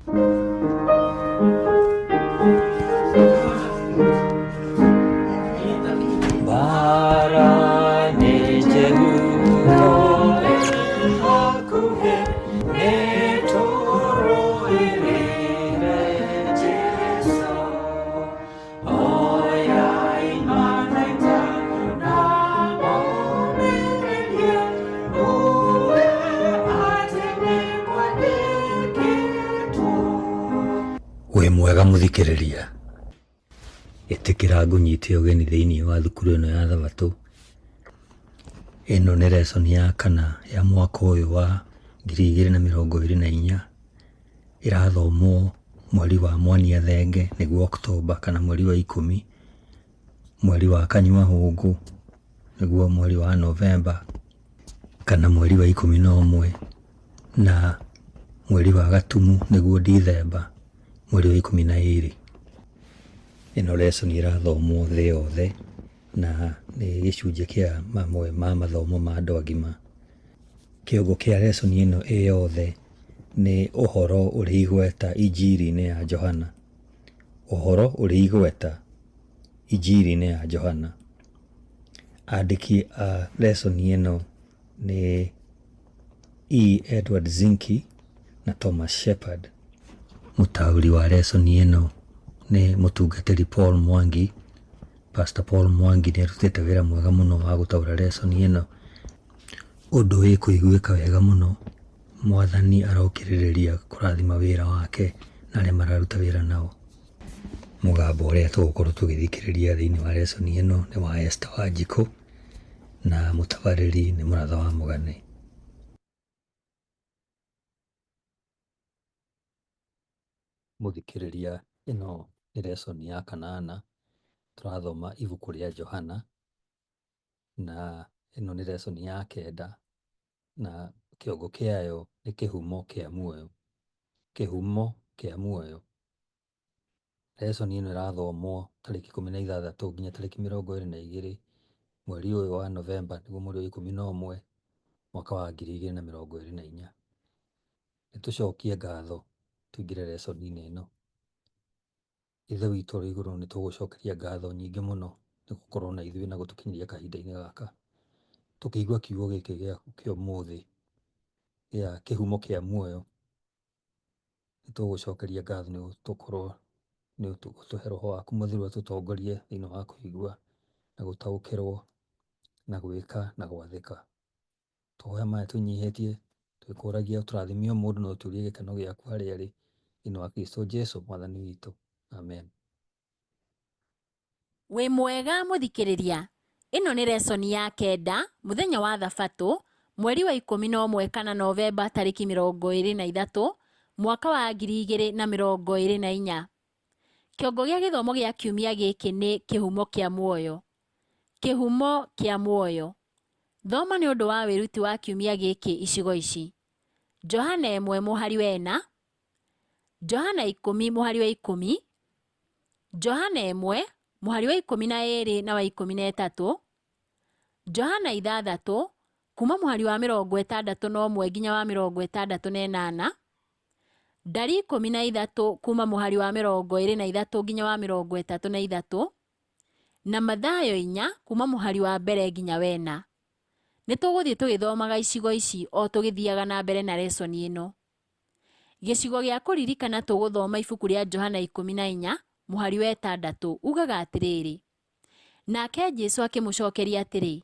Wĩ mwega mũthikĩrĩria, ĩtĩkĩra ngũnyite ũgeni thĩinĩ wa thukuru ĩno ya Thabatũ. Ĩno nĩ lesson ya kana ya mwaka ũyũ wa 2024, ĩrathomwo mweri wa Mwania Thenge nĩguo October, kana mweri wa 10, mweri wa Kanyua Hũngũ nĩguo mweri wa November, kana mweri wa 11, na mweri wa Gatumu nĩguo December, mweri wa 12. Ĩno lesson ĩrathomwo thĩ yothe na nĩ gĩcunjĩ kĩa mamwe ma mathomo ma andũ agima. Kĩongo kĩa lesson ĩno yothe nĩ ũhoro ũrĩ igweta injiri-inĩ ya Johana. Ũhoro ũrĩ igweta injiri-inĩ ya Johana. Andĩki a lesson ĩno nĩ E. Edward Zinki na Thomas Shepard. Mũtaũri wa lesson ĩno nĩ mũtungatĩri Paul Mwangi. Pastor Paul Mwangi nĩ arutĩte wĩra mwega mũno wa gũtaũra lesson ĩno. Ũndũ wĩ kũiguĩka wega mũno. Mwathani arokĩrĩrĩria kũrathima wĩra wake na arĩa mararuta wĩra nao. Mũgambo ũrĩa tũgũkorwo tũgĩthikĩrĩria thĩinĩ wa lesson ĩno nĩ wa Esther Wanjikũ na mũtabarĩri nĩ Mũratha wa Mũgani. Mũthikĩrĩria, ĩno nĩ lesson ya 8. Tũrathoma ibuku rĩa Johana na ĩno nĩ lesson ya 9 na kĩongo kĩayo nĩ kĩhumo kĩa muoyo. Kĩhumo kĩa muoyo. Lesson ĩno ĩrathomwo tarĩki 16 nginya tarĩki 22 mweri ũyũ wa November nĩguo mweri wa 11 mwaka wa 2024. Nĩtũcokie ngatho tũingĩre lesson-inĩ ĩno. Ithe witũ ũrĩ igũrũ nĩ tũgũcokeria ngatho nyingĩ mũno nĩ gũkorwo na ithuĩ na gũtũkinyĩria kahinda-inĩ gaka. Tũkĩigua kiugo gĩkĩ gĩaku kĩa ũmũthĩ gĩa kĩhumo kĩa muoyo, nĩ tũgũcokeria ngatho nĩ gũkorwo nĩ ũtũhe Roho waku Mũtheru atũtongorie thĩinĩ wa kũigua na gũtaũkĩrwo na gwĩka na gwathĩka. Tũhoya maya tũnyihĩtie twĩkũragia tũrathimio mũndũ na ũtuĩrie gĩkeno gĩaku harĩa arĩ, thĩinĩ wa Kristo Jesũ Mwathani witũ. Amen. Wĩ mwega mũthikĩrĩria, ĩno nĩ lesson ya 9 mũthenya wa Thabatũ mweri wa 11 kana Novemba tarĩki 23 mwaka wa 2024. Kĩongo gĩa gĩthomo gĩa kiumia gĩkĩ nĩ kĩhumo kĩa muoyo. Kĩhumo kĩa muoyo. Thoma nĩ ũndũ wa wĩruti wa kiumia gĩkĩ icigo ici: Johana 1 mũhari wa 4, Johana 10 mũhari wa 10, Johana 1 mũhari wa 12 na wa 13, Johana 6 kuma mũhari wa 61 nginya wa 68, Ndari 13 kuma mũhari wa 23 nginya wa 33, na Mathayo 4 kuma mũhari wa mbere nginya wa 4. Nĩtũgũthiĩ tũgĩthomaga icigo ici o tũgĩthiaga na mbere na lesson ĩno. Gĩcigo gĩa kũririkana tũgũthoma ibuku rĩa Johana 14 mũhari wa 6 ugaga atĩrĩrĩ: nake Jesũ akĩmũcokeria atĩrĩ,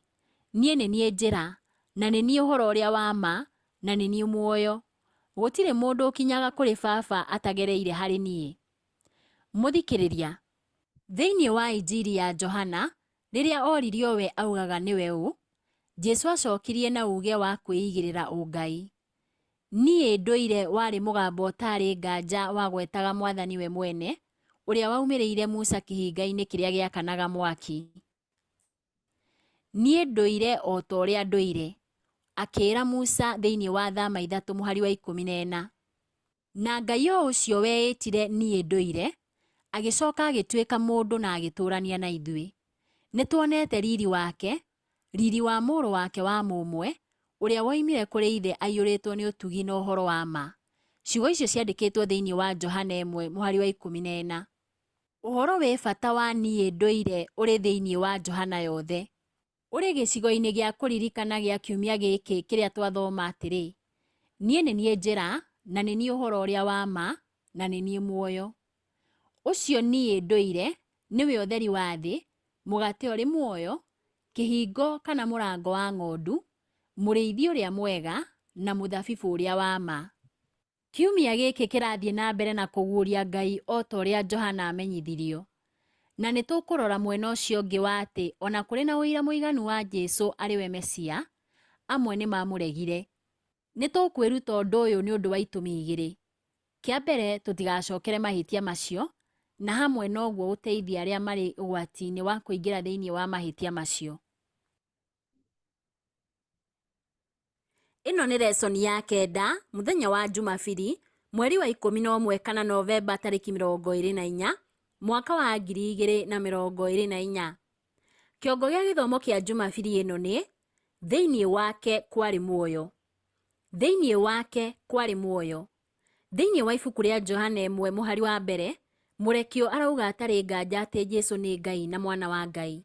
niĩ nĩ niĩ njĩra na nĩ niĩ ũhoro ũrĩa wa ma na nĩ niĩ muoyo. Gũtirĩ mũndũ ũkinyaga kũrĩ Baba atagereire harĩ niĩ. Mũthikĩrĩria, thĩinĩ wa injiri ya Johana, rĩrĩa oririo we augaga nĩwe ũ, Jesũ acokirie na uge wa kwĩigĩrĩra ũngai. Niĩ ndũire warĩ mũgambo ũtarĩ nganja wa gwetaga Mwathani we mwene, ũrĩa waumĩrĩire Musa kĩhinga-inĩ kĩrĩa gĩakanaga mwaki. Niĩ ndũire o ta ũrĩa ndũire, akĩĩra Musa thĩinĩ wa Thama 3 mũhari wa 14. Na Ngai o ũcio weĩtire niĩ ndũire, agĩcoka agĩtuĩka mũndũ na agĩtũrania na ithuĩ. Nĩtuonete riri wake, riri wa mũrũ wake wa mũmwe, ũrĩa woimire kũrĩ ithe aiyũrĩtwo nĩ ũtugi na ũhoro wa ma. Ciugo icio ciandĩkĩtwo thĩinĩ wa Johana 1:14. Ũhoro wĩ bata wa niĩ ndũire ũrĩ thĩinĩ wa Johana yothe. Ũrĩ gĩcigo-inĩ gĩa kũririkana gĩa kiumia gĩkĩ kĩrĩa twathoma atĩrĩ, niĩ nĩ niĩ njĩra na nĩ niĩ ũhoro ũrĩa wa ma na nĩ niĩ muoyo. Ũcio niĩ ndũire nĩwe ũtheri wa thĩ, mũgate ũrĩ muoyo, kĩhingo kana mũrango wa ng'ondu, mũrĩithi ũrĩa mwega na mũthabibũ ũrĩa wa ma. Kiumia gĩkĩ kĩrathiĩ na mbere na kũguũria Ngai o ta ũrĩa Johana amenyithirio. Na nĩ tũkũrora mwena ũcio ũngĩ wa atĩ ona kũrĩ na ũira mũiganu wa Jesũ arĩ we Mesia, amwe nĩ mamũregire. Nĩ tũkwĩruta ũndũ ũyũ nĩ ũndũ wa itũmi igĩrĩ. Kĩa mbere, tũtigacokere mahĩtia macio, na hamwe noguo gũteithia arĩa marĩ ũgwati-inĩ wa kũingĩra thĩinĩ wa mahĩtia macio. Ĩno nĩ lesson ya 9, mũthenya wa Jumabiri, mweri wa 11 kana Novemba tarĩki 24, mwaka wa 2024. Kĩongo gĩa gĩthomo kĩa Jumabiri ĩno nĩ thĩinĩ wake kwarĩ muoyo. Thĩinĩ wake kwarĩ muoyo. Thĩinĩ wa ibuku rĩa Johana 1:1, Mũrekio arauga atarĩ nganja atĩ Jesũ nĩ Ngai na mwana wa Ngai.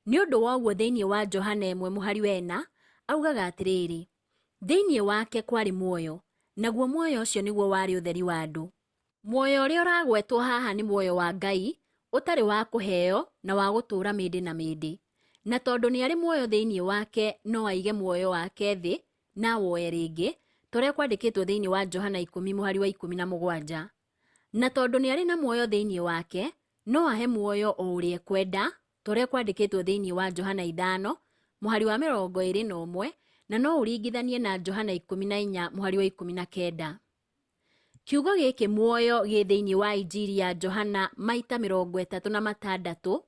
Nĩ ũndũ wa ũguo thĩinĩ wa Johana 1:4 augaga atĩrĩrĩ, thĩinĩ wake kwarĩ muoyo, naguo muoyo ũcio nĩguo warĩ ũtheri wa andũ. Muoyo ũrĩa ũragwetwo haha nĩ muoyo wa Ngai, ũtarĩ wa kũheo na wa gũtũũra mĩndĩ na mĩndĩ. Na tondũ nĩ arĩ muoyo thĩinĩ wake, no aige muoyo wake thĩ na woe rĩngĩ, torĩa kwandĩkĩtwo thĩinĩ wa Johana 10:17. Na tondũ nĩ arĩ na muoyo thĩinĩ wake, no ahe muoyo o ũrĩa kwenda, torĩa kwandĩkĩtwo thĩinĩ wa Johana 5:21, na no ũringithanie na Johana 14:19. Kiugo gĩkĩ muoyo gĩ thĩinĩ wa Injili ya Johana maita 36,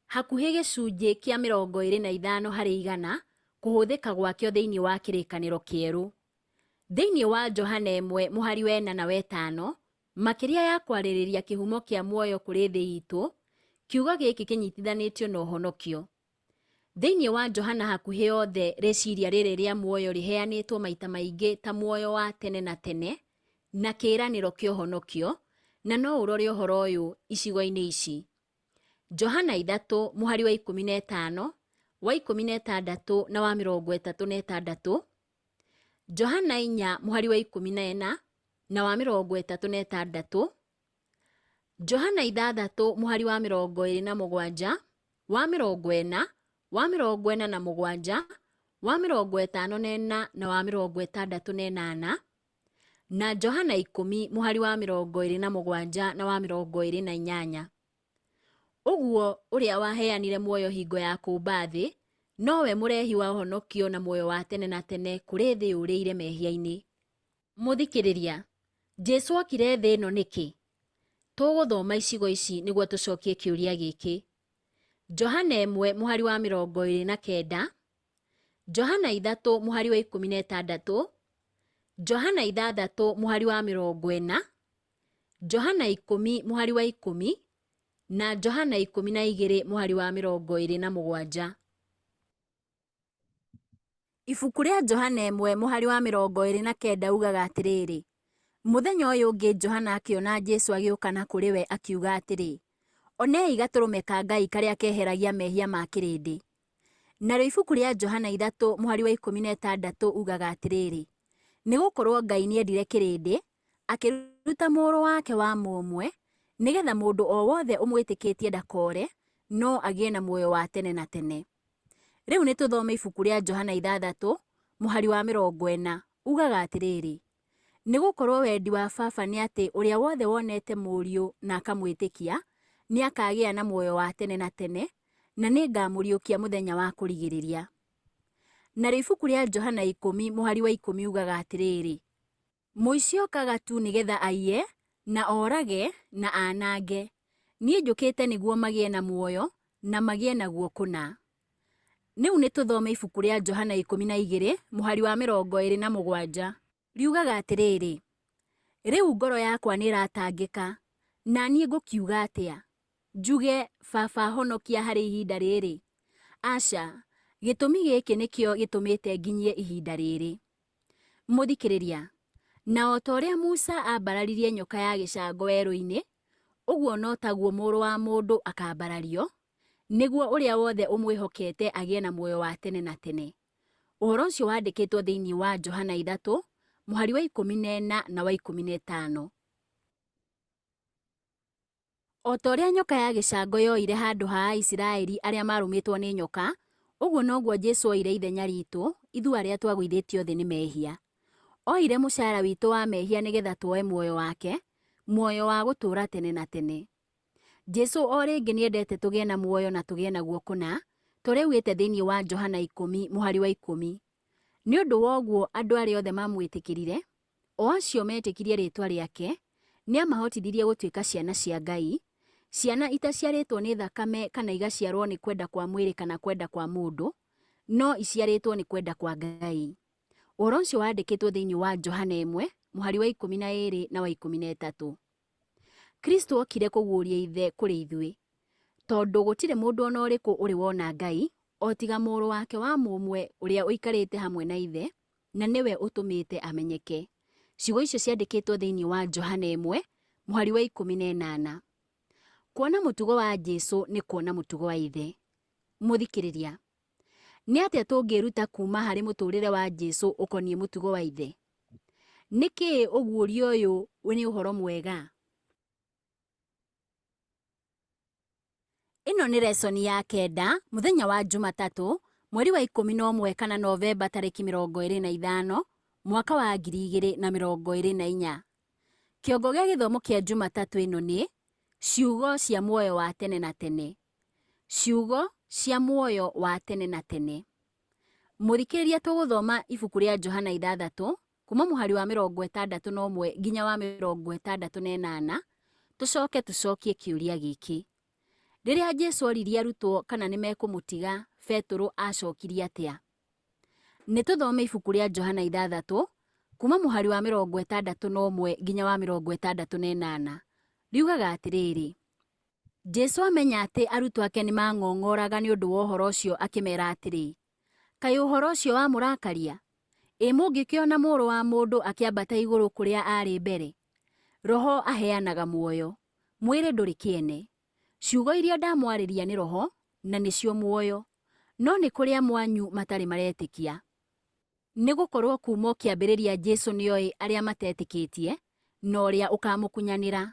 hakuhĩ gĩcunjĩ kĩa 25% kũhũthĩka gwakĩo thĩinĩ wa kĩrĩkanĩro kĩerũ. Thĩinĩ wa Johana 1:4-5, makĩria ya kwarĩrĩria kĩhumo kĩa muoyo kũrĩ thĩ itũ, kiugo gĩkĩ kĩnyitithanĩtio na ũhonokio. Thĩinĩ wa Johana hakuhĩ yothe rĩciria rĩrĩ rĩa muoyo rĩheanĩtwo maita maingĩ ta muoyo wa tene na tene na kĩĩranĩro kĩa ũhonokio, na no ũrore ũhoro ũyũ icigo-inĩ ici. Johana 3:15, wa 16 na wa 36, Johana 4:14 na wa 36, Johana 6:27, wa 40, wa 47, wa 54 na wa 68, na Johana 10:27 na wa 28. Ũguo ũrĩa waheanire muoyo hingo ya kũũmba thĩ, nowe mũrehi wa ũhonokio na muoyo wa tene na tene kũrĩ thĩ yũrĩire mehia-inĩ. Mũthikĩrĩria, Jesũ okire thĩ ĩno nĩkĩ? Tũgũthoma icigo ici nĩguo tũcokie kĩũria gĩkĩ. Johana 1:29, Johana 3:16, Johana 6:40, Johana 10:10 na Johana 12:27. Ibuku rĩa Johana 1:29 ugaga atĩrĩrĩ, mũthenya ũyũ ũngĩ Johana akĩona Jesũ agĩũka na kũrĩ we akiuga atĩrĩ, onei gatũrũme ka Ngai karĩa keheragia mehia ma kĩrĩndĩ. Narĩo ibuku rĩa Johana 3:16 ugaga atĩrĩrĩ, nĩ gũkorwo Ngai nĩendire kĩrĩndĩ, akĩruta mũrũ wake wa mũmwe, nĩgetha mũndũ o wothe ũmwĩtĩkĩtie ndakore, no agĩe na muoyo wa tene na tene. Rĩu nĩ tũthome ibuku rĩa Johana 6:40 ugaga atĩrĩrĩ, nĩ gũkorwo wendi wa Baba nĩ atĩ ũrĩa wothe wonete mũriũ na akamwĩtĩkia, nĩ akagĩa na muoyo wa tene na tene, na nĩ ngamũriũkia mũthenya wa kũrigĩrĩria. Narĩo ibuku rĩa Johana 10:10 ugaga atĩrĩrĩ, mũici okaga tu nĩgetha aiye na orage na anange. Niĩ njũkĩte nĩguo magĩe na muoyo na magĩe naguo kũna. Rĩu nĩ tũthome ibuku rĩa Johana 12:27 riugaga atĩrĩrĩ, rĩu ngoro yakwa nĩ ĩratangĩka, na niĩ ngũkiuga atĩa? Njuge Baba honokia harĩ ihinda rĩrĩ? Aca, gĩtũmi gĩkĩ nĩkĩo gĩtũmĩte nginyie ihinda rĩrĩ. Mũthikĩrĩria, Na o ta ũrĩa Musa ambararirie nyoka ya gĩcango werũ-inĩ, ũguo no taguo Mũrũ wa Mũndũ akambarario, nĩguo ũrĩa wothe ũmwĩhokete agĩe na muoyo wa tene na tene. Ũhoro ũcio wandĩkĩtwo thĩinĩ wa Johana 3, mũhari wa 14 na wa 15. O ta ũrĩa nyoka ya gĩcango yoire handũ ha Aisiraeli arĩa marũmĩtwo nĩ nyoka, ũguo noguo Jesũ oire ithenya ritũ, ithuĩ arĩa twagũithĩtio thĩ nĩ mehia. Oire mũcara witũ wa mehia nĩgetha tuoe muoyo wake, muoyo wa gũtũũra tene na tene. Jesũ o rĩngĩ nĩendete tũgĩe na muoyo na tũgĩe naguo kũna, tũrĩa augĩte thĩinĩ wa Johana 10 mũhari wa 10. Nĩ ũndũ wa ũguo andũ arĩa othe mamwĩtĩkĩrire, o acio metĩkirie rĩĩtwa rĩake, nĩamahotithirie gũtuĩka ciana cia Ngai, ciana itaciarĩtwo nĩ thakame kana igaciarwo nĩ kwenda kwa mwĩrĩ kana kwenda kwa mũndũ, no iciarĩtwo nĩ kwenda kwa Ngai. Ũhoro ũcio wandĩkĩtwo thĩinĩ wa Johana 1 mũhari wa 12 na wa 13. Kristo okire kũguũria ithe kũrĩ ithuĩ, tondũ gũtirĩ mũndũ ona ũrĩkũ ũrĩ wona Ngai, o tiga Mũrũ wake wa mũmwe ũrĩa ũikarĩte hamwe na ithe, na nĩwe ũtũmĩte amenyeke. Ciugo icio ciandĩkĩtwo thĩinĩ wa Johana 1 mũhari wa 18. Kuona mũtugo wa Jesũ nĩ kuona mũtugo wa ithe. Mũthikĩrĩria, nĩ atĩa tũngĩruta kuma harĩ mũtũũrĩre wa Jesũ ũkoniĩ mũtugo wa ithe? Nĩkĩĩ ũguũrio ũyũ nĩ ũhoro mwega? Ĩno nĩ lesson ya 9, mũthenya wa Jumatatũ, mweri wa 11 kana Novemba tarĩki 25, mwaka wa 2024. Kĩongo gĩa gĩthomo kĩa Jumatatũ ĩno nĩ ciugo cia muoyo wa tene na tene. Ciugo cia muoyo wa tene na tene. Mũthikĩrĩria, tũgũthoma ibuku rĩa Johana 6 kuma mũhari wa 61 nginya wa 68. Tũcoke tũcokie kĩũria gĩkĩ: rĩrĩa Jesũ oririe arutwo kana nĩ mekũmũtiga, Petero acokirie atĩa? Nĩ tũthome ibuku rĩa Johana 6 kuma mũhari wa 61 nginya wa 68. Riugaga atĩrĩrĩ: Jesũ amenya atĩ arutwo ake nĩ mang'ong'oraga nĩ ũndũ wa ũhoro ũcio, akĩmera atĩrĩ, kaĩ ũhoro ũcio wamũrakaria? Ĩ mũngĩkĩona Mũrũ wa Mũndũ akĩambata igũrũ kũrĩa arĩ mbere? Roho aheanaga muoyo, mwĩrĩ ndũrĩ kĩene. Ciugo iria ndamwarĩria nĩ roho na nĩcio muoyo, no nĩ kũrĩ amwe anyu matarĩ maretĩkia. Nĩ gũkorwo kuma kĩambĩrĩria Jesũ nĩoĩ arĩa matetĩkĩtie na ũrĩa ũkamũkunyanĩra.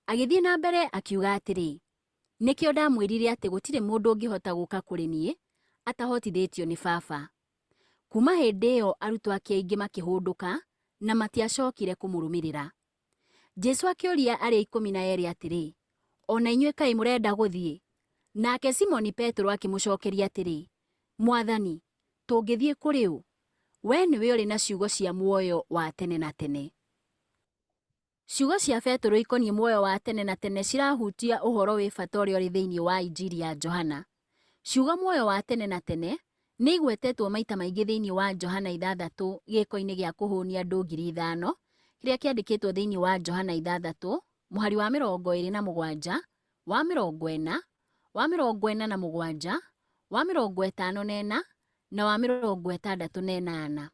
Agĩthiĩ na mbere akiuga atĩrĩ, nĩkĩo ndamwĩrire atĩ gũtirĩ mũndũ ũngĩhota gũka kũrĩ niĩ atahotithĩtio nĩ Baba. Kuma hĩndĩ ĩyo arutwo ake aingĩ makĩhũndũka na matiacokire kũmũrũmĩrĩra. Jesũ akĩũria arĩa 12 atĩrĩ, ona inyuĩ kaĩ mũrenda gũthiĩ? Nake Simoni Petero akĩmũcokeria atĩrĩ, Mwathani, tũngĩthiĩ kũrĩ ũ? We nĩwe ũrĩ na ciugo cia muoyo wa tene na tene. Ciugo cia Petero ikoniĩ muoyo wa tene na tene cirahutia ũhoro wĩ bata ũrĩa ũrĩ thĩinĩ wa Injili ya Johana. Ciugo muoyo wa tene na tene nĩ igwetetwo maita maingĩ thĩinĩ wa Johana 6 gĩko-inĩ gĩa kũhũnia andũ 5,000 kĩrĩa kĩandĩkĩtwo thĩinĩ wa Johana 6 mũhari wa 27, wa 40, wa 47, wa 54 na wa 68.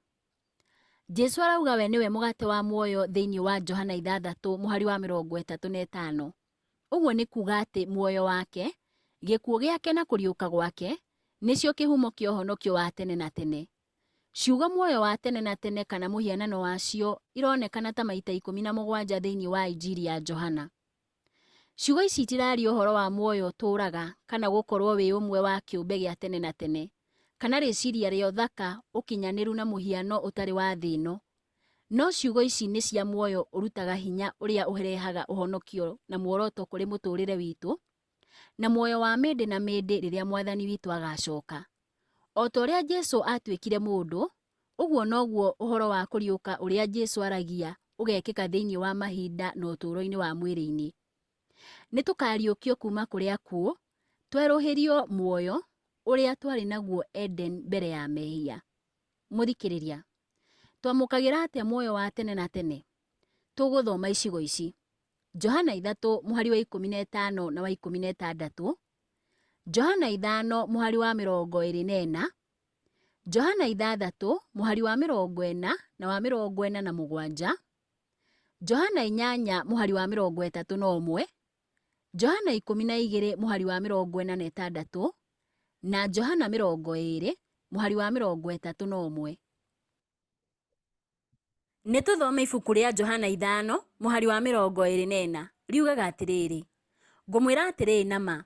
Jesũ arauga we nĩwe mũgate wa muoyo thĩinĩ wa Johana 6 mũhari wa 35. Ũguo nĩ kuuga atĩ muoyo wake, gĩkuũ gĩake na kũriũka gwake nĩcio kĩhumo kĩa ũhonokio wa tene na tene. Ciugo muoyo wa tene na tene kana mũhianano wacio ironekana ta maita 17 thĩinĩ wa Injili ya Johana. Ciugo ici itiraria ũhoro wa muoyo ũtũũraga kana gũkorwo wĩ ũmwe wa kĩũmbe gĩa tene na tene, kana rĩciria rĩa ũthaka, ũkinyanĩru na mũhiano ũtarĩ wa thĩ ĩno. No ciugo ici nĩ cia muoyo ũrutaga hinya ũrĩa ũrehaga ũhonokio na muoroto kũrĩ mũtũũrĩre witũ, na muoyo wa mĩndĩ na mĩndĩ rĩrĩa Mwathani witũ agacoka. O ta ũrĩa Jesũ atuĩkire mũndũ, ũguo noguo ũhoro wa kũriũka ũrĩa Jesũ aragia ũgekĩka thĩinĩ wa mahinda na ũtũũro-inĩ wa mwĩrĩ-inĩ. Nĩ tũkariũkio kuma kũrĩ akuũ, twerũhĩrio muoyo ũrĩa twarĩ naguo Eden mbere ya mehia. Mũthikĩrĩria, twamũkagĩra atĩa muoyo wa tene na tene? Tũgũthoma icigo ici: Johana 3 mũhari wa 15 na wa 16, Johana 5 mũhari wa 24, Johana 6 mũhari wa 40 na wa 47, Johana 8 mũhari wa 31, Johana 12 mũhari wa 46 na Johana 20 mũhari wa 31. Nĩ tũthome ibuku rĩa Johana 5 mũhari wa 24, riugaga atĩrĩrĩ: ngũmwĩra atĩrĩrĩ nama,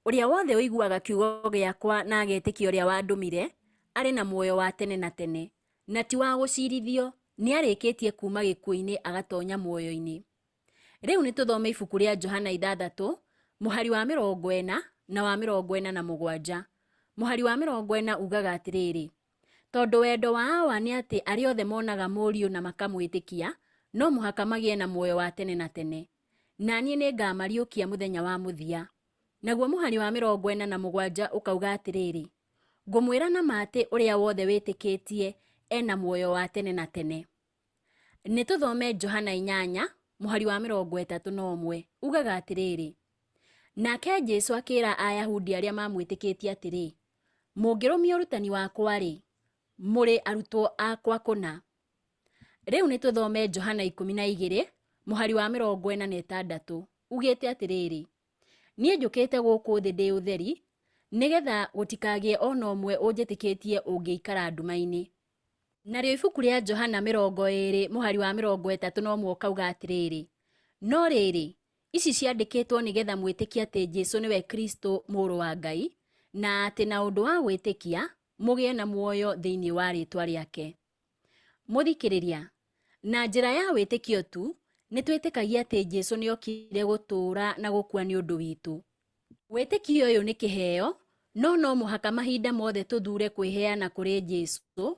ũrĩa wothe ũiguaga kiugo gĩakwa na agetĩkia ũrĩa wandũmire arĩ na muoyo wa tene na tene, na ti wa gũcirithio, nĩ arĩkĩtie kuma gĩkuũ-inĩ agatonya muoyo-inĩ. Rĩu nĩ tũthome ibuku rĩa Johana 6 mũhari wa 40 na wa 47. Mũhari wa 40 ugaga atĩrĩrĩ: tondũ wendo wa Awa nĩ atĩ arĩa othe monaga Mũriũ na makamwĩtĩkia no mũhaka magĩe na muoyo wa tene na tene, na niĩ nĩngamariũkia mũthenya wa mũthia. Naguo mũhari wa 47 ũkauga atĩrĩrĩ: ngũmwĩra nama atĩ ũrĩa wothe wĩtĩkĩtie ena muoyo wa tene na tene. Nĩ tũthome Johana 8 mũhari wa 31, ugaga atĩrĩrĩ: nake Jesũ akĩĩra Ayahudi arĩa mamwĩtĩkĩtie atĩrĩ: mũngĩrũmia ũrutani wakwa-rĩ, mũrĩ arutwo akwa kũna. Rĩu nĩ tũthome Johana 12 mũhari wa 46, ugĩte atĩrĩrĩ: niĩ njũkĩte gũkũ thĩ ndĩ ũtheri, nĩgetha gũtikagĩe ona ũmwe ũnjĩtĩkĩtie ũngĩikara nduma-inĩ. Narĩo ibuku rĩa Johana 20 mũhari wa 31 ũkauga atĩrĩrĩ: no rĩrĩ, ici ciandĩkĩtwo nĩgetha mwĩtĩkie atĩ Jesũ nĩwe Kristo mũrũ wa Ngai, na atĩ na ũndũ wa gwĩtĩkia mũgĩe na muoyo thĩinĩ wa rĩĩtwa rĩake. Mũthikĩrĩria, na njĩra ya wĩtĩkio tu nĩ twĩtĩkagia atĩ Jesũ nĩokire gũtũũra na gũkua nĩ ũndũ witũ. Wĩtĩkio ũyũ nĩ kĩheo, no mũhaka mahinda mothe tũthure kwĩheana kũrĩ Jesũ,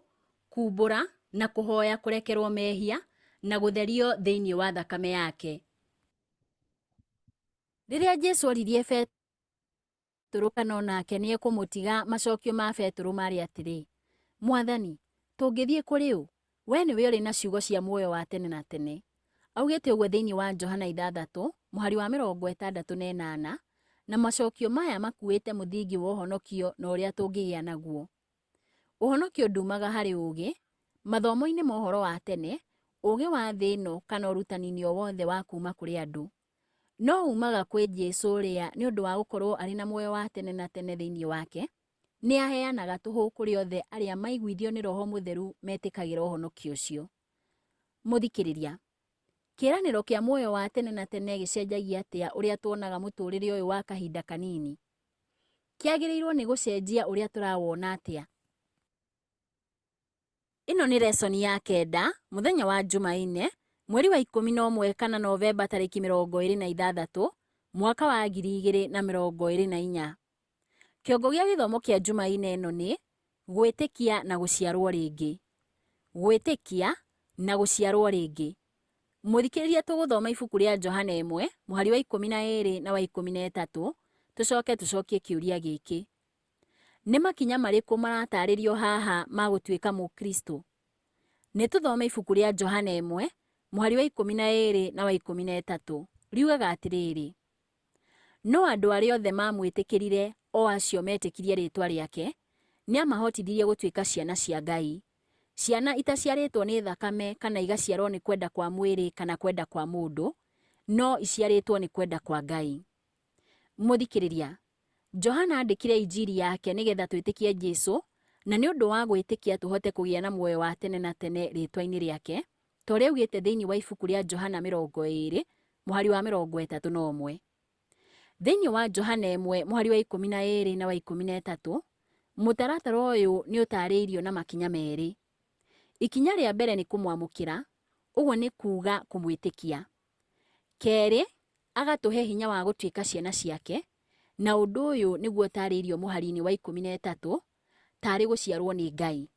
kumbũra na kũhoya kũrekerwo mehia na gũtherio thĩinĩ wa thakame yake. Rĩrĩa Jesũ oririe Petero kana onake nĩ ekũmũtiga, macokio ma Petero marĩ atĩrĩ: Mwathani, tũngĩthiĩ kũrĩ ũ? We nĩwe ũrĩ na ciugo cia muoyo wa tene na tene. Augĩte ũguo thĩinĩ wa Johana 6 mũhari wa 68, na macokio maya makuĩte mũthingi wa ũhonokio na ũrĩa tũngĩgĩa naguo. Ũhonokio ndumaga harĩ ũũgĩ, mathomo-inĩ ma ũhoro wa tene, ũũgĩ wa thĩ ĩno kana ũrutani-inĩ o wothe wa kuma kũrĩ andũ, no umaga kwĩ Jesũ ũrĩa nĩ ũndũ wa gũkorwo arĩ na muoyo wa tene na tene thĩinĩ wake, nĩ aheanaga tũhũ kũrĩ othe arĩa maiguithio nĩ Roho Mũtheru metĩkagĩra ũhonokio ũcio. Mũthikĩrĩria, kĩĩranĩro kĩa muoyo wa tene na tene gĩcenjagia atĩa ũrĩa tuonaga mũtũũrĩre ũyũ wa kahinda kanini? Kĩagĩrĩirwo nĩ gũcenjia ũrĩa tũrawona atĩa? Ĩno nĩ lesson ya 9, mũthenya wa Jumaine, mweri wa 11 kana Novemba tarĩki 26, mwaka wa 2024. Kĩongo gĩa gĩthomo kĩa Jumaine ĩno nĩ gwĩtĩkia na gũciarwo rĩngĩ. Gwĩtĩkia na gũciarwo rĩngĩ. Mũthikĩrĩria, tũgũthoma ibuku rĩa Johana 1 mũhari wa 12 na wa 13, tucokie kĩũria gĩkĩ: nĩ makinya marĩkũ maratarĩrio haha ma gũtuĩka Mũkristo? Nĩ tũthome ibuku rĩa Johana 1 mũhari wa 12 na wa 13, riugaga atĩrĩrĩ: no andũ arĩa othe mamwĩtĩkĩrire, o acio metĩkirie rĩĩtwa rĩake, nĩ amahotithirie gũtuĩka ciana cia Ngai, ciana itaciarĩtwo nĩ thakame kana igaciarwo nĩ kwenda kwa mwĩrĩ kana kwenda kwa mũndũ, no iciarĩtwo nĩ kwenda kwa Ngai. Mũthikĩrĩria, Johana andĩkire injiri yake nĩgetha twĩtĩkie Jesũ, na nĩ ũndũ wa gwĩtĩkia tũhote kũgĩa na muoyo wa tene na tene rĩĩtwa-inĩ rĩake, ta ũrĩa augĩte thĩinĩ wa ibuku rĩa Johana 20 mũhari wa 31. Thĩinĩ wa Johana 1 mũhari wa 12 na wa 13, mũtaratara ũyũ nĩ ũtaarĩirio na makinya merĩ. Ikinya rĩa mbere nĩ kũmwamũkĩra, ũguo nĩ kuuga kũmwĩtĩkia. Kerĩ, agatũhe hinya wa gũtuĩka ciana ciake, na ũndũ ũyũ nĩguo ũtaarĩirio mũhari-inĩ wa 13 tarĩ gũciarwo nĩ Ngai.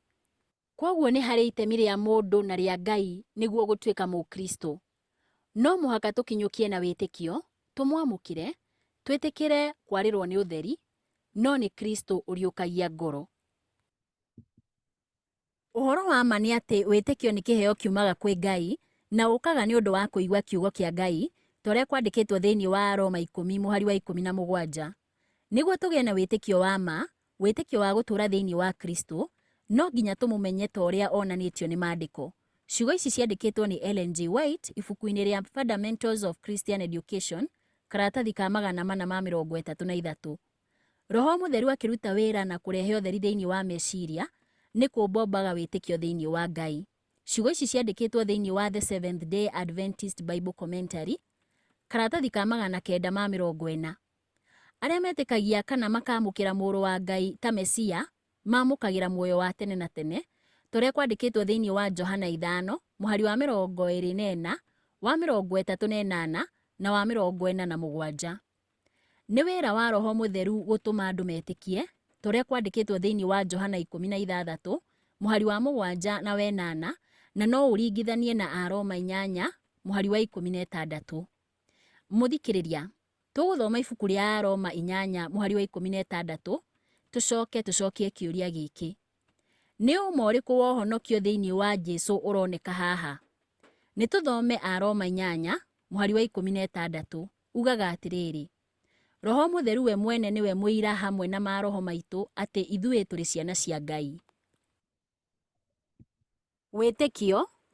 Kwoguo nĩ harĩ itemi rĩa mũndũ na rĩa Ngai nĩguo gũtuĩka Mũkristo. No mũhaka tũkinyũkie na wĩtĩkio, tũmwamũkĩre, twĩtĩkĩre kwarĩrwo nĩ ũtheri, no nĩ Kristo ũriũkagia ngoro. Ũhoro wa ma nĩ atĩ wĩtĩkio nĩ kĩheo kiumaga kwĩ Ngai, na ũkaga nĩ ũndũ wa kũigua kiugo kĩa Ngai, ta ũrĩa kwandĩkĩtwo thĩinĩ wa Roma 10 mũhari wa 17. Nĩguo tũgĩe na wĩtĩkio wa ma, wĩtĩkio wa gũtũũra thĩinĩ wa Kristo, no nginya tũmũmenye ta ũrĩa onanĩtio nĩ maandĩko. Ciugo ici ciandĩkĩtwo nĩ Ellen G. White ibuku-inĩ rĩa Fundamentals of Christian Education, karatathi ka 433. Roho Mũtheru akĩruta wĩra na kũrehe ũtheri thĩinĩ wa meciria, nĩ kũmbombaga wĩtĩkio thĩinĩ wa Ngai. Ciugo ici ciandĩkĩtwo thĩinĩ wa The Seventh Day Adventist Bible Commentary, karatathi ka 940. Arĩa metĩkagia kana makamũkĩra Mũrũ wa Ngai ta Mesia mamũkagĩra muoyo wa tene na tene, tũrĩa kwandĩkĩtwo thĩinĩ wa Johana 5, mũhari wa 24, wa 38 na wa 47. Nĩ wĩra wa Roho Mũtheru gũtũma andũ metĩkie, tũrĩa kwandĩkĩtwo thĩinĩ wa Johana 16, mũhari wa 7 na 8, na no ũringithanie na Aroma 8, mũhari wa 16. Mũthikĩrĩria, tũgũthoma ibuku rĩa Aroma 8, mũhari wa 16, tũcokie kĩũria gĩkĩ. Nĩ ũma ũrĩkũ wa ũhonokio thĩinĩ wa Jesũ ũroneka haha? Nĩ tũthome Aroma 8, mũhari wa 16, ugaga atĩrĩrĩ: Roho Mũtheru we mwene nĩwe mũira hamwe na maroho maitũ atĩ ithuĩ tũrĩ ciana cia Ngai.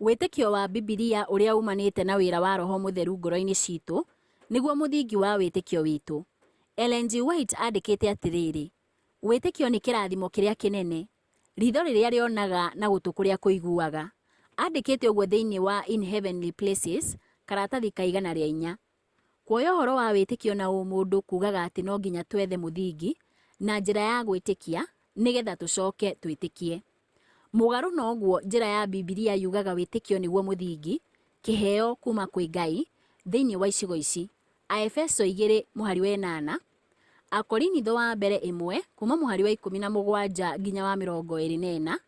Wĩtĩkio wa Bibilia ũrĩa umanĩte na wĩra wa Roho Mũtheru ngoro-inĩ citũ nĩguo mũthingi wa wĩtĩkio witũ. Ellen G. White andĩkĩte atĩrĩrĩ: wĩtĩkio nĩ kĩrathimo kĩrĩa kĩnene, ritho rĩrĩa rĩonaga na gũtũ kũrĩa kũiguaga. Andĩkĩte ũguo thĩinĩ wa In Heavenly Places, karatathi ka 104. Kuoya ũhoro wa wĩtĩkio na ũmũndũ kugaga atĩ no nginya twethe mũthingi na njĩra ya gwĩtĩkia nĩgetha tũcoke twĩtĩkie. Mũgarũ na ũguo, njĩra ya Bibilia yugaga wĩtĩkio nĩguo mũthingi, kĩheo kuma kwĩ Ngai thĩinĩ wa icigo ici: Aefeso 2, mũhari wa 8, Akorinitho wa mbere 1, kuma mũhari wa 17 nginya wa 24,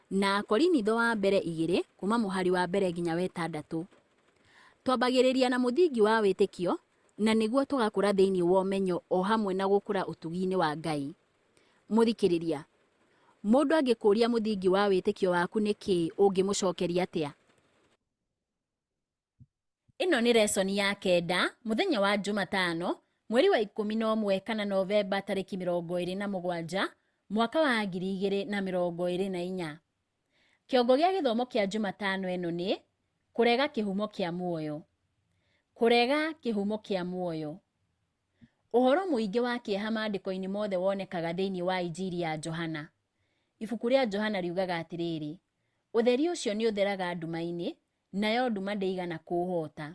na Akorinitho wa mbere 2, kuma mũhari wa mbere nginya wa 6. Twambagĩrĩria na mũthingi wa wĩtĩkio, na nĩguo tũgakũra thĩinĩ wa ũmenyo o hamwe na gũkũra ũtugi-inĩ wa Ngai. Mũthikĩrĩria, mũndũ angĩkũria mũthingi wa wĩtĩkio waku nĩkĩ ũngĩmũcokeria atĩa? Ĩno nĩ lesson ya 9, mũthenya wa Jumatano, mweri wa 11 kana Novemba tarĩki 27, mwaka wa 2024. Kĩongo gĩa gĩthomo kĩa Jumatano ĩno nĩ kũrega kĩhumo kĩa muoyo. Kũrega kĩhumo kĩa muoyo. Ũhoro mũingĩ wa kĩeha maandĩko-inĩ mothe wonekaga thĩinĩ wa Injili ya Johana. Ibuku rĩa Johana riugaga atĩrĩrĩ: ũtheri ũcio nĩ ũtheraga nduma-inĩ, nayo nduma ndĩigana kũũhota.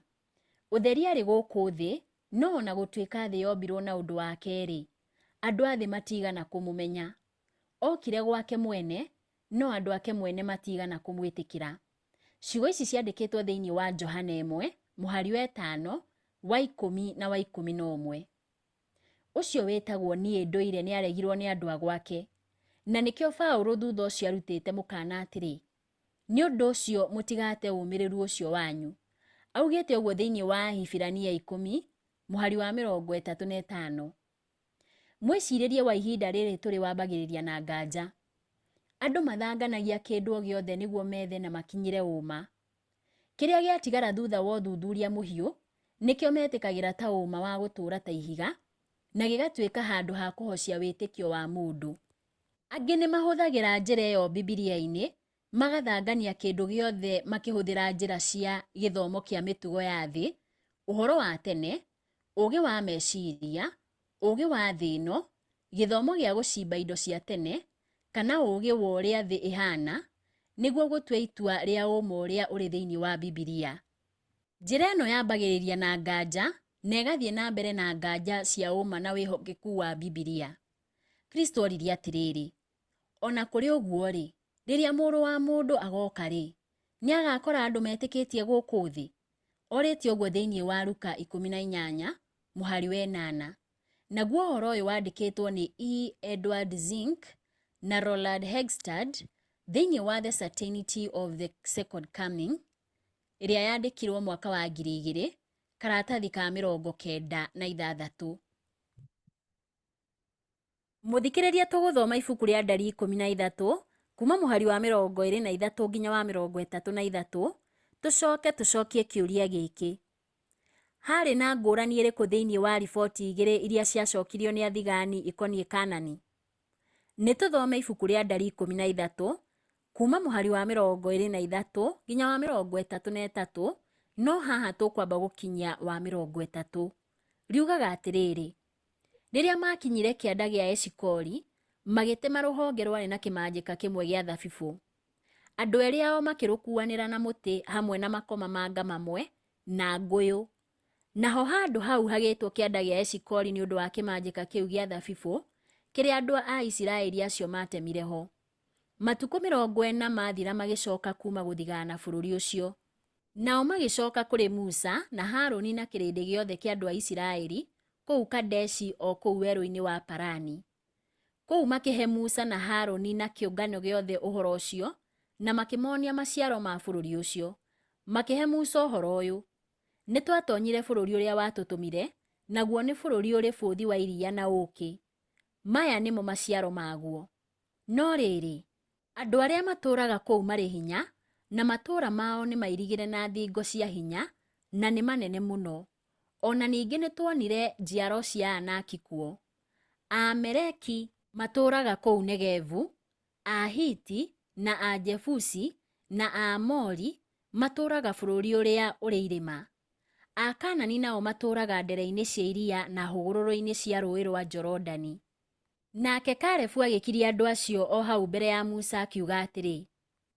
Ũtheri arĩ gũkũ thĩ, no ona gũtuĩka thĩ yombirwo na ũndũ wa kerĩ, andũ a thĩ matigana kũmũmenya. Okire gwake mwene, no andũ ake mwene matigana kũmwĩtĩkĩra. Ciugo ici ciandĩkĩtwo thĩinĩ wa Johana 1, mũhari wa 5, wa 10 na wa 11. Ũcio wĩtagwo niĩ ndũire nĩ aregirwo nĩ andũ a gwake, na nĩkĩo Paũlũ thutha ũcio arutĩte mũkana atĩrĩ: nĩ ũndũ ũcio mũtigate ũmĩrĩru ũcio wanyu. Augĩte ũguo thĩinĩ wa Hibirania 10, mũhari wa 35. Mwĩcirĩrie wa ihinda rĩrĩ tũrĩ wambagĩrĩria na nganja. Andũ mathanganagia kĩndũ o gĩothe nĩguo methe na makinyĩre ũma. Kĩrĩa gĩatigara thutha wa ũthuthuria mũhiũ nĩkĩo metĩkagĩra ta ũma wa gũtũũra ta ihiga, na gĩgatuĩka handũ ha kũhocia wĩtĩkio wa mũndũ. Angĩ nĩ mahũthagĩra njĩra ĩyo Bibilia-inĩ, magathangania kĩndũ gĩothe makĩhũthĩra njĩra cia gĩthomo kĩa mĩtugo ya thĩ, ũhoro wa tene, ũũgĩ wa meciria, ũũgĩ wa thĩ ĩno, gĩthomo gĩa gũcimba indo cia tene, kana ũũgĩ wa ũrĩa thĩ ĩhana, nĩguo gũtua itua rĩa ũma ũrĩa ũrĩ thĩinĩ wa Bibilia. Njĩra ĩno yambagĩrĩria na nganja na ĩgathiĩ na mbere na nganja cia ũma na wĩhokeku wa Bibilia. Kristo oririe atĩrĩrĩ: ona kũrĩ ũguo-rĩ, rĩrĩa Mũrũ wa Mũndũ agoka-rĩ, nĩ agakora andũ metĩkĩtie gũkũ thĩ? Orĩtie ũguo thĩinĩ wa Luka 18, mũhari wa 8. Naguo ũhoro ũyũ wandĩkĩtwo nĩ E. Edward Zink na Roland Hegstad thĩinĩ wa The Certainty of the Second Coming, ĩrĩa yandĩkirwo mwaka wa 2000, karatathi ka 96. Mũthikĩrĩria, tũgũthoma ibuku rĩa Ndari 13 kuma mũhari wa 23 nginya wa 33, tũcokie kĩũria gĩkĩ: harĩ na ngũrani ĩrĩkũ thĩinĩ wa riboti igĩrĩ iria ciacokirio nĩ athigani ikoniĩ Kanani? Nĩ tũthome ibuku rĩa Ndari 13 kuma mũhari wa 23 nginya wa 33, no haha tũkwamba gũkinyia wa 30. Riugaga atĩrĩrĩ, rĩrĩa makinyire kĩanda gĩa Eshikoli, magĩtema rũhonge rwarĩ na kĩmanjĩka kĩmwe gĩa thabibũ. Andũ erĩ ao makĩrũkuanĩra na mũtĩ hamwe na makomamanga mamwe na ngũyũ. Naho handũ hau hagĩtwo kĩanda gĩa Eshikoli nĩ ũndũ wa kĩmanjĩka kĩu gĩa thabibũ, kĩrĩa andũ a Isiraeli acio matemire ho. Matukũ 40 mathira magĩcoka kuma gũthigana bũrũri ũcio. Nao magĩcoka kũrĩ Musa na Harũni na kĩrĩndĩ gĩothe kĩa andũ a Isiraeli kũu Kadeshi o kũu werũ-inĩ wa Parani. Kũu makĩhe Musa na Harũni na kĩũngano gĩothe ũhoro ũcio, na makĩmonia maciaro ma bũrũri ũcio. Makĩhe Musa ũhoro ũyũ: nĩ twatonyire bũrũri ũrĩa watũtũmire, naguo nĩ bũrũri ũrĩ bũthi wa iria na ũũkĩ. Maya nĩmo maciaro maguo. No rĩrĩ, andũ arĩa matũũraga kũu marĩ hinya, na matũũra mao nĩ mairigĩre na thingo cia hinya, na nĩ manene mũno. Ona ningĩ nĩ tuonire njiaro cia Anaki kuo. Aameleki matũũraga kũu Negevu, Ahiti na Ajebusi na Aamori matũũraga bũrũri ũrĩa ũrĩ irĩma. Akaanani nao matũũraga ndere-inĩ cia iria na hũgũrũrũ-inĩ cia rũũĩ rwa Jorodani. Nake Kalebu agĩkiria andũ acio o hau mbere ya Musa akiuga atĩrĩ,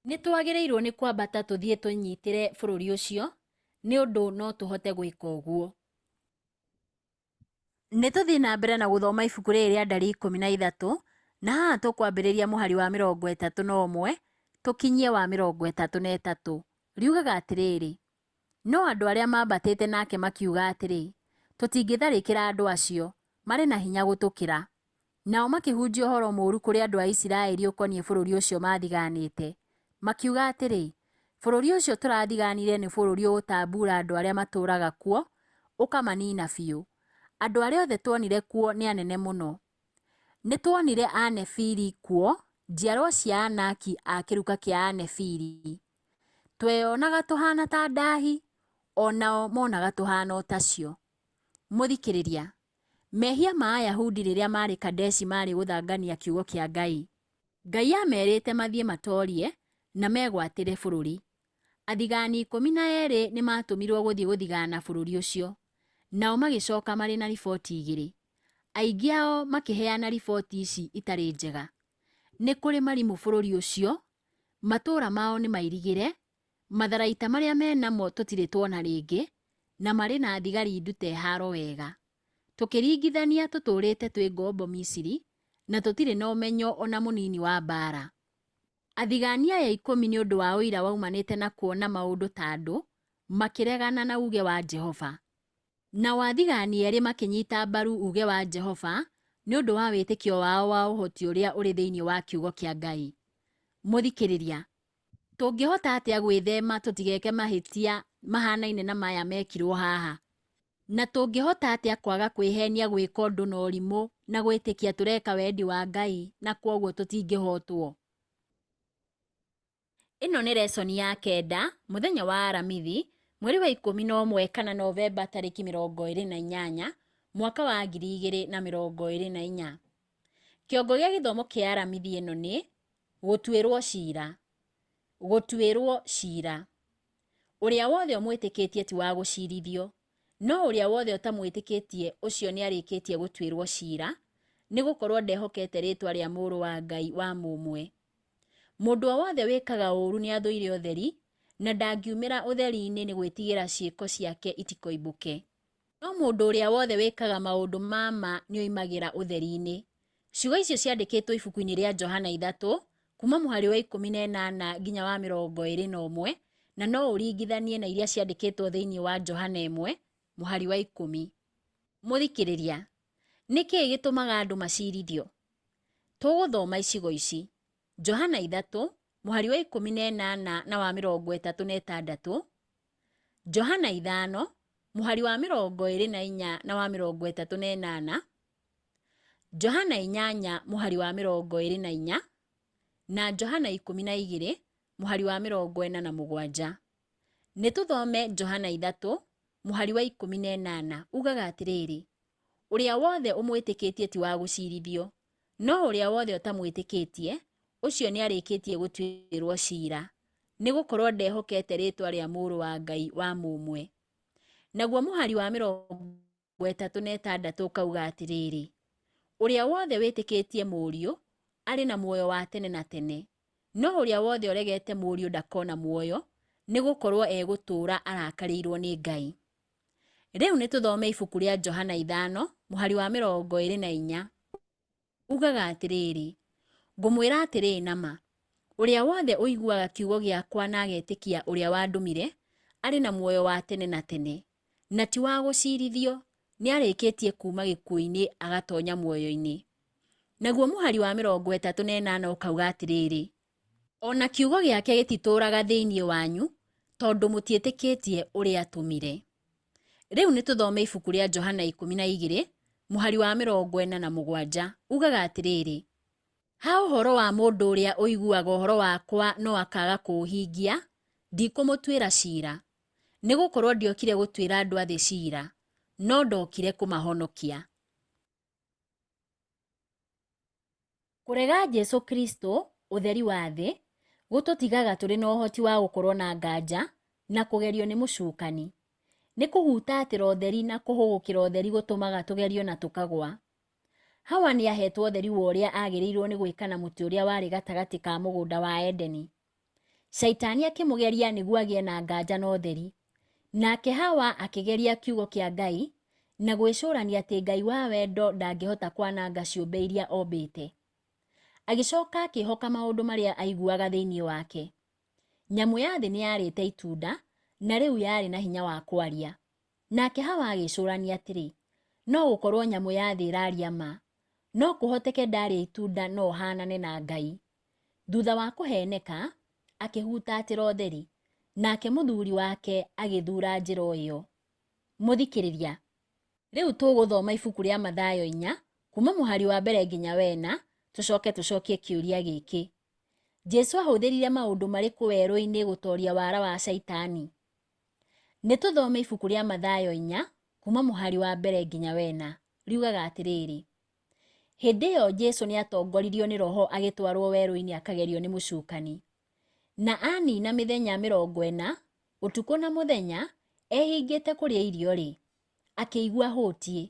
nĩ twagĩrĩirwo nĩ kwambata tũthiĩ tũnyitĩre bũrũri ũcio, nĩ ũndũ no tũhote gwĩka ũguo. Nĩ tũthiĩ na mbere na gũthoma ibuku rĩrĩ rĩa Ndari 13, na haha tũkwambĩrĩria mũhari wa 31 tũkinyie wa 33. Riugaga atĩrĩrĩ, no andũ arĩa mambatĩte nake makiuga atĩrĩ, tũtingĩtharĩkĩra andũ acio, marĩ na hinya gũtũkĩra. Nao makĩhunjia ũhoro mũũru kũrĩ andũ a Isiraeli ũkoniĩ bũrũri ũcio mathiganĩte. Makiuga atĩrĩ, bũrũri ũcio tũrathiganire nĩ bũrũri ũgũtambuura andũ arĩa matũũraga kuo, ũkamanina biũ. Andũ arĩa othe tuonire kuo nĩ anene mũno. Nĩ tuonire Anefili kuo, njiarwa cia Anaki a kĩruka kĩa Anefili. Tweyonaga tũhana ta ndaahi, o nao monaga tũhana o tacio. Mũthikĩrĩria, mehia ma Ayahudi rĩrĩa marĩ Kadeshi marĩ gũthangania kiugo kĩa Ngai. Ngai amerĩte mathiĩ matoorie na megwatĩre bũrũri. Athigani 12 nĩ matũmirwo gũthiĩ gũthigana bũrũri ũcio. Nao magĩcoka marĩ na riboti 2. Aingĩ ao makĩheana riboti ici itarĩ njega. Nĩ kũrĩ marimũ bũrũri ũcio, matũũra mao nĩ mairigĩre, matharaita marĩa menamo tũtirĩ tuona rĩngĩ, na marĩ na thigari ndute haro wega. Tũkĩringithania tũtũũrĩte twĩ ngombo Misiri, na tũtirĩ na ũmenyo ona mũnini wa mbaara. Athigani aya 10 nĩ ũndũ wa ũira waumanĩte na kuona maũndũ ta andũ, makĩregana na uge wa Jehova. Na wathigani erĩ makĩnyita mbaru uge wa Jehova nĩ ũndũ wa wĩtĩkio wao wa ũhoti ũrĩa ũrĩ thĩinĩ wa kiugo kĩa Ngai. Mũthikĩrĩria, tũngĩhota atĩa gwĩthema tũtigeke mahĩtia mahanaine na maya mekirwo haha? Na tũngĩhota atĩa kwaga kwĩhenia gwĩka ũndũ na ũrimũ na gwĩtĩkia tũreka wendi wa Ngai na kwoguo tũtingĩhotwo? Ĩno nĩ lesoni ya 9, mũthenya wa Aramithi, mweri wa 11 kana Novemba tarĩki 28, mwaka wa 2024. Kĩongo gĩa gĩthomo kĩa Aramithi ĩno nĩ gũtuĩrwo ciira. Gũtuĩrwo ciira. Ũrĩa wothe ũmwĩtĩkĩtie ti wa gũciirithio, no ũrĩa wothe ũtamwĩtĩkĩtie ũcio nĩ arĩkĩtie gũtuĩrwo ciira, nĩ gũkorwo ndehokete rĩĩtwa rĩa Mũrũ wa Ngai wa mũmwe. Mũndũ o wothe wĩkaga ũũru nĩ athũire ũtheri, na ndangiumĩra ũtheri-inĩ nĩ gwĩtigĩra ciĩko ciake itikoimbũke. No mũndũ ũrĩa wothe wĩkaga maũndũ ma ma nĩ oimagĩra ũtheri-inĩ. Ciugo icio ciandĩkĩtwo ibuku-inĩ rĩa Johana 3, kuma mũhari wa 18 nginya wa 21, na no ũringithanie na iria ciandĩkĩtwo thĩinĩ wa Johana 1, mũhari wa 10. Mũthikĩrĩria, nĩ kĩĩ gĩtũmaga andũ macirithio? Tũgũthoma icigo ici. Johana 3, mũhari wa 18 na wa 36. Johana 5, mũhari wa 24 na wa 38. Johana 8, mũhari wa 24, na Johana 12, mũhari wa 47. Nĩ tũthome Johana 3, mũhari wa 18, ugaga atĩrĩrĩ, ũrĩa wothe ũmwĩtĩkĩtie ti wa gũciirithio, no ũrĩa wothe ũtamwĩtĩkĩtie, ũcio nĩarĩkĩtie gũtuĩrwo cira, nĩgũkorwo ndehokete rĩtwa rĩa mũrũ wa Ngai wa mũmwe. Naguo mũhari wa 36 ũkauga atĩrĩrĩ, ũrĩa wothe wĩtĩkĩtie mũriũ arĩ na muoyo wa tene na tene, no ũrĩa wothe ũregete mũriũ ndakona muoyo, nĩgũkorwo egũtũũra arakarĩirwo nĩ Ngai. Rĩu nĩtũthome ibuku rĩa Johana 5, mũhari wa 24. Ugaga atĩrĩrĩ, ngũmwĩra atĩrĩ nama, ũrĩa wothe ũiguaga kiugo gĩakwa na agetĩkia ũrĩa wandũmire, arĩ na muoyo wa tene na tene, na ti wa gũciirithio, nĩarĩkĩtie kuma gĩkuũ-inĩ agatonya muoyo-inĩ. Naguo mũhari wa 38 ũkauga atĩrĩrĩ, ona kiugo gĩake gĩtitũũraga thĩinĩ wanyu, tondũ mũtiĩtĩkĩtie ũrĩa atũmire. Rĩu nĩtũthome ibuku rĩa Johana 12, mũhari wa 47. Ugaga atĩrĩrĩ, ha ũhoro wa mũndũ ũrĩa ũiguaga ũhoro wakwa no akaga kũũhingia, ndikũmũtuĩra ciira, nĩgũkorwo ndiokire gũtuĩra andũ a thĩ ciira, no ndokire kũmahonokia. Kũrega Jesũ Kristo, ũtheri wa thĩ, gũtũtigaga tũrĩ na ũhoti wa gũkorwo na nganja na kũgerio nĩ mũcukani. Nĩ kũhutatĩra ũtheri na kũhũgũkĩra ũtheri gũtũmaga tũgerio na tũkagwa. Hawa nĩahetwo ũtheri wa ũrĩa agĩrĩirwo nĩ gwĩka na mũtĩ ũrĩa warĩ gatagatĩ ka mũgũnda wa Edeni. Shaitani akĩmũgeria nĩguo agĩe na nganja na ũtheri. Nake Hawa akĩgeria kiugo kĩa Ngai na gwĩcũrania atĩ Ngai wa wendo ndangĩhota kwananga ciũmbe iria ombĩte. Agĩcoka akĩhoka maũndũ marĩa aiguaga thĩinĩ wake. Nyamũ ya thĩ nĩyarĩte itunda, na rĩu yarĩ na hinya wa kwaria. Nake Hawa agĩcũrania atĩrĩ, no gũkorwo nyamũ ya thĩ ĩraria ma, no kũhoteke ndarĩa itunda no hanane na Ngai. Thutha wa kũheneka, akĩhutatĩra ũtheri, nake mũthuri wake agĩthura njĩra ĩyo. Mũthikĩrĩria, rĩu tũgũthoma ibuku rĩa Mathayo 4, kuma mũhari wa 1 nginya 4, tũcokie kĩũria gĩkĩ. Jesũ ahũthĩrire maũndũ marĩkũ werũ-inĩ gũtooria wara wa Shaitani? Nĩtũthome ibuku rĩa Mathayo 4, kuma mũhari wa 1 nginya 4, riugaga atĩrĩrĩ, hĩndĩ ĩyo Jesũ nĩatongoririo nĩ Roho agĩtwarwo werũ-inĩ akagerio nĩ mũcukani. Na anina mĩthenya 40, ũtukũ na mũthenya, ehingĩte kũrĩa irio-rĩ, akĩigua hũtiĩ.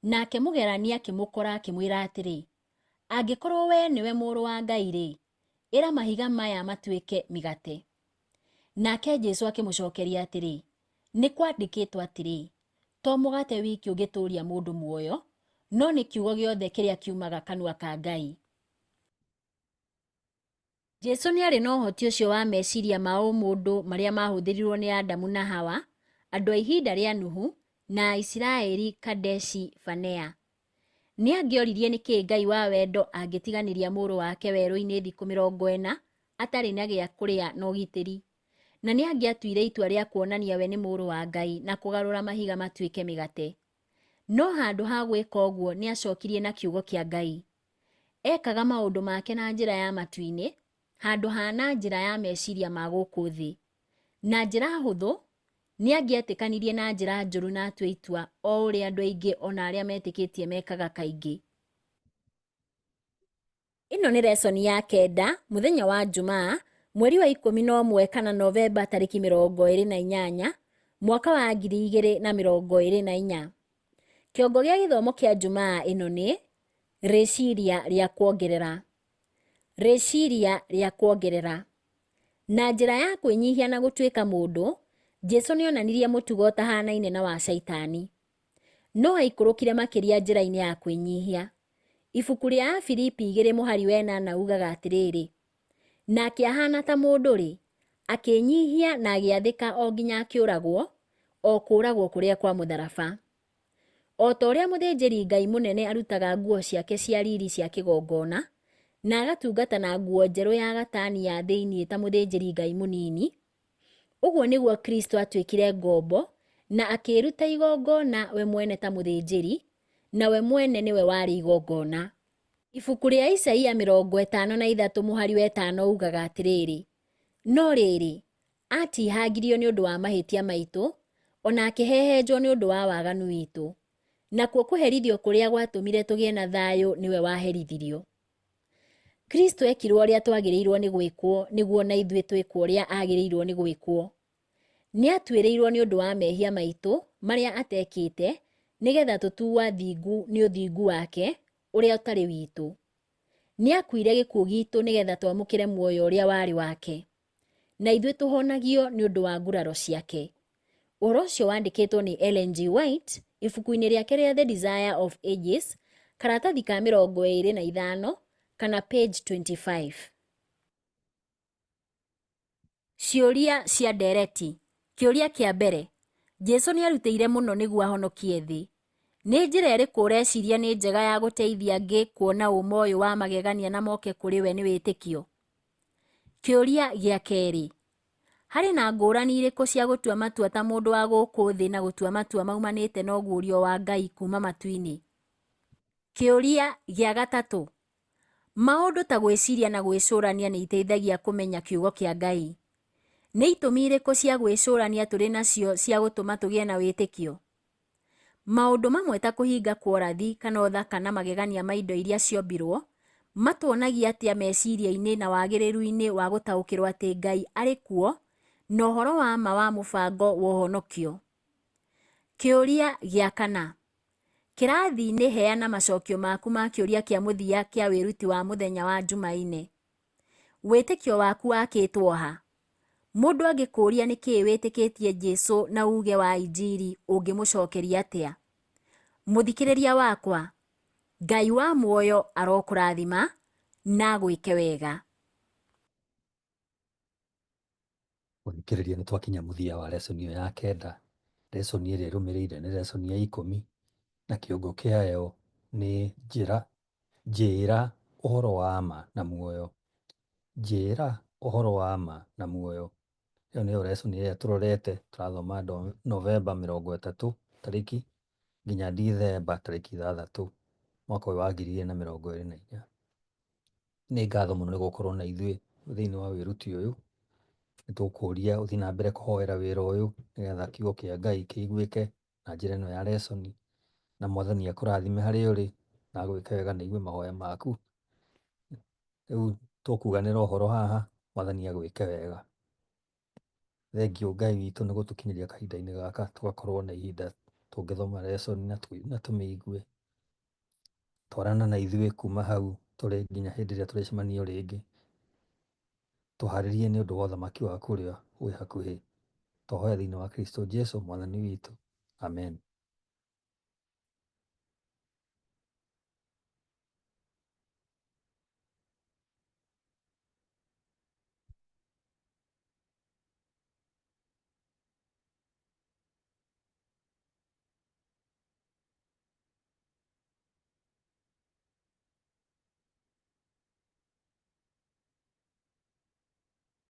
Nake mũgerania akĩmũkora akĩmwĩra atĩrĩ, angĩkorwo we nĩwe mũrũ wa Ngai-rĩ, ĩra mahiga maya matuĩke mĩgate. Nake Jesũ akĩmũcokeria atĩrĩ, nĩ kwandĩkĩtwo atĩrĩ, to mũgate wiki ũngĩtũũria mũndũ muoyo, no nĩ kiugo gĩothe kĩrĩa kiumaga kanua ka Ngai. Jesũ nĩarĩ na ũhoti ũcio wa meciria ma ũmũndũ marĩa mahũthĩrirwo nĩ Adamu na Hawa, andũ a ihinda rĩa Nuhu, na Isiraeli Kadeshi Barnea. Nĩangĩoririe nĩkĩ Ngai wa wendo angĩtiganĩria mũrũ wake werũ-inĩ thikũ 40 atarĩ na gĩa kũrĩa na ũgitĩri, na nĩangĩatuire itua rĩa kuonania we nĩ mũrũ wa Ngai na kũgarũra mahiga matuĩke mĩgate. No handũ ha gwĩka ũguo nĩacokirie na kiugo kĩa Ngai. Ekaga maũndũ make na njĩra ya matu-inĩ, handũ ha na njĩra ya meciria ma gũkũ thĩ. Na njĩra hũthũ, nĩangĩetĩkanirie na njĩra njũru na atue itua o ũrĩa andũ aingĩ ona arĩa metĩkĩtie mekaga kaingĩ. Ĩno nĩ lesoni ya 9, mũthenya wa Jumaa, mweri wa 11 kana Novemba tarĩki 28, mwaka wa 2024. Kĩongo gĩa gĩthomo kĩa Jumaa ĩno nĩ rĩciria rĩa kuongerera. Rĩciria rĩa kuongerera. Na njĩra ya kwĩnyihia na gũtuĩka mũndũ, Jesũ nĩonanirie mũtugo ũtahanaine na wa Shaitani. No aikũrũkire makĩria njĩra-inĩ ya kwĩnyihia. Ibuku rĩa Afilipi 2 mũhari wa 8 ugaga atĩrĩrĩ, nake ahana ta mũndũ-rĩ, akĩnyihia na agĩathĩka o nginya akĩũragwo, o kũũragwo kũrĩa kwa mũtharaba. O ta ũrĩa mũthĩnjĩri Ngai mũnene arutaga nguo ciake cia riri cia kĩgongona, na agatungata na nguo njerũ ya gatani ya thĩinĩ ta mũthĩnjĩri Ngai mũnini, ũguo nĩguo Kristo atuĩkire ngombo na akĩruta igongona we mwene ta mũthĩnjĩri, na we mwene nĩwe warĩ igongona. Ibuku rĩa Isaia 53 mũhari wa 5 ugaga atĩrĩrĩ, no rĩrĩ, atihangirio nĩ ũndũ wa mahĩtia maitũ, ona akĩhehenjwo nĩ ũndũ wa waganu witũ, nakuo kũherithio kũrĩa gwatũmire tũgĩe na thayũ nĩwe waherithirio. Kristo ekirwo ũrĩa twagĩrĩirwo nĩ gwĩkwo nĩguo na ithuĩ twĩkwo ũrĩa agĩrĩirwo nĩ gwĩkwo. Nĩ atuĩrĩirwo nĩ ũndũ wa mehia maitũ marĩa atekĩte, nĩgetha tũtuo athingu nĩ ũthingu wake ũrĩa ũtarĩ witũ. Nĩ akuire gĩkuũ gitũ nĩgetha twamũkĩre muoyo ũrĩa warĩ wake, na ithuĩ tũhonagio nĩ ũndũ wa nguraro ciake. Ũhoro ũcio wandĩkĩtwo nĩ Ellen G. White ibuku-inĩ rĩake rĩa The Desire of Ages, karatathi ka 25 kana page 25. Ciũria cia ndereti. Kĩũria kĩa mbere: Jesũ nĩ arutĩire mũno nĩguo ahonokie thĩ. Nĩ njĩra ĩrĩkũ ũreciria nĩ njega ya gũteithia angĩ kuona ũma ũyũ wa magegania na moke kũrĩ we nĩ wĩtĩkio? Kĩũria gĩa kerĩ: harĩ na ngũrani irĩkũ cia gũtua matua ta mũndũ wa gũkũ thĩ na gũtua matua maumanĩte na ũguũrio wa Ngai kuma matu-inĩ? Kĩũria gĩa gatatũ: maũndũ ta gwĩciria na gwĩcũrania nĩ iteithagia kũmenya kiugo kĩa Ngai. Nĩ itũmi irĩkũ cia gwĩcũrania tũrĩ nacio cia gũtũma tũgĩe na wĩtĩkio? Maũndũ mamwe ta kũhinga kwa ũrathi kana ũthaka na magegania ma indo iria ciombirwo matuonagia atĩa meciria-inĩ na wagĩrĩru-inĩ wa gũtaũkĩrwo atĩ Ngai arĩ kuo na ũhoro wa ma wa mũbango wa ũhonokio? Kĩũria gĩa kana: kĩrathi-inĩ heana macokio maku ma kĩũria kĩa mũthia kĩa wĩruti wa mũthenya wa Jumaine. Wĩtĩkio waku wakĩtwo ha? Mũndũ angĩkũũria nĩkĩĩ wĩtĩkĩtie Jesũ na uge wa injiri, ũngĩmũcokeria atĩa? Mũthikĩrĩria wakwa, Ngai wa muoyo arokũrathima na gwĩke wega. Gũthikĩrĩria nĩ twakinya mũthia wa lesson ya 9. Lesson ĩrĩa ĩrũmĩrĩire nĩ lesson ya 10 na kĩongo kĩayo nĩ njĩra ũhoro wa ma na muoyo. Njĩra ũhoro wa ma na muoyo. Ĩyo nĩyo lesson ĩrĩa tũrorete, tũrathoma Novemba 30 tarĩki nginya Dithemba tarĩki 6 mwaka ũyũ wa 2024. Nĩ ngatho mũno nĩ gũkorwo na ithuĩ thĩinĩ wa wĩruti ũyũ. Nĩ tũkũria ũthiĩ na mbere kũhoera wĩra ũyũ nĩgetha kiugo kĩa Ngai kĩiguĩke na njĩra ĩno ya lesson, na Mwathani akũrathime harĩa ũrĩ na agwĩke wega na igue mahoya maku. Rĩu tũkuganĩra ũhoro haha, Mwathani agwĩke wega. Thengiũ Ngai witũ nĩ gũtũkinyĩria kahinda-inĩ gaka tũgakorwo na ihinda tũngĩthoma lesson na tũmĩigue. Twarana na ithuĩ kuma hau tũrĩ nginya hĩndĩ ĩrĩa tũrĩcemania rĩngĩ. Tũharĩrie nĩ ũndũ wa ũthamaki waku ũrĩa wĩ hakuhĩ. Tũhoya thĩinĩ wa Kristo Jesũ Mwathani witũ. Amen.